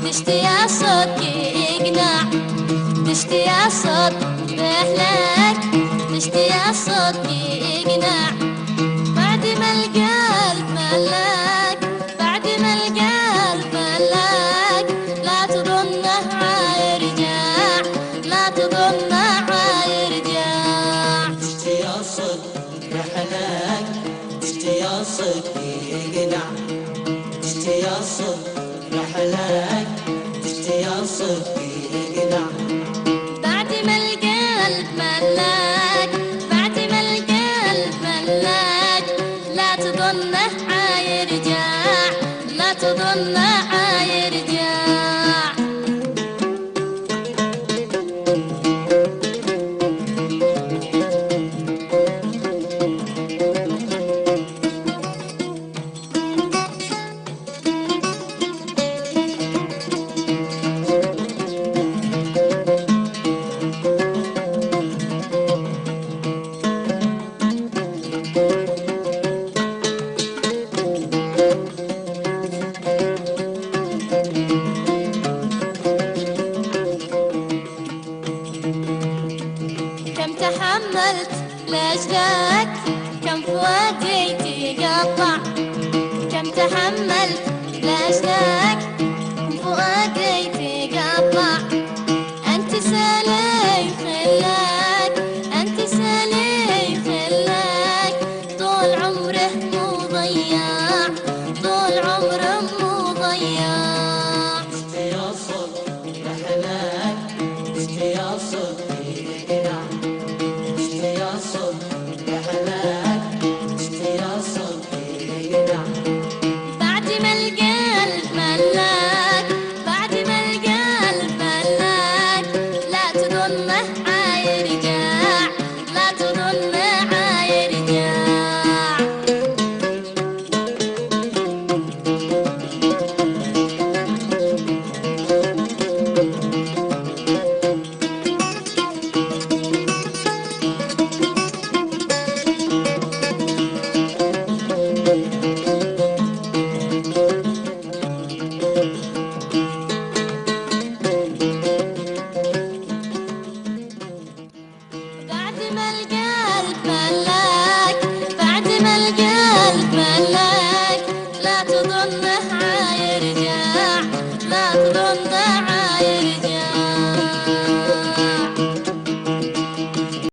تشتي الصوت يقنع، تشتي الصوت رحلك، تشتي الصوت يقنع. بعد ما القلب ملاك، بعد ما القلب ملاك، لا تظنه عيرجع، لا تظنه عيرجع. تشتي الصوت رحلك، تشتي الصوت يقنع، تشتي الصوت رحلك، تشتي الصوت يقنع. بعد ما القلب ملاك، بعد ما القلب ملاك، لا تظنه عيرجع، لا تظنه عيرجع. كم تحملت لأجلك، كم فؤادي تقطع، كم تحملت لأجلك، كم فؤادي تقطع. أنت سالي خلاك، أنت سالي خلاك، طول عمره مضيع، طول عمره مضيع. تشتي الصوت رحلك، تشتي الصوت يقنع، تشتي الصوت رحلك، تشتي الصوت يقنع. بعد ما القلب ملاك، بعد ما القلب ملاك، لا تظنه عيرجع، لا تظنه عيرجع. بعد ما القلب ملاك، بعد ما القلب ملاك، لا تظنه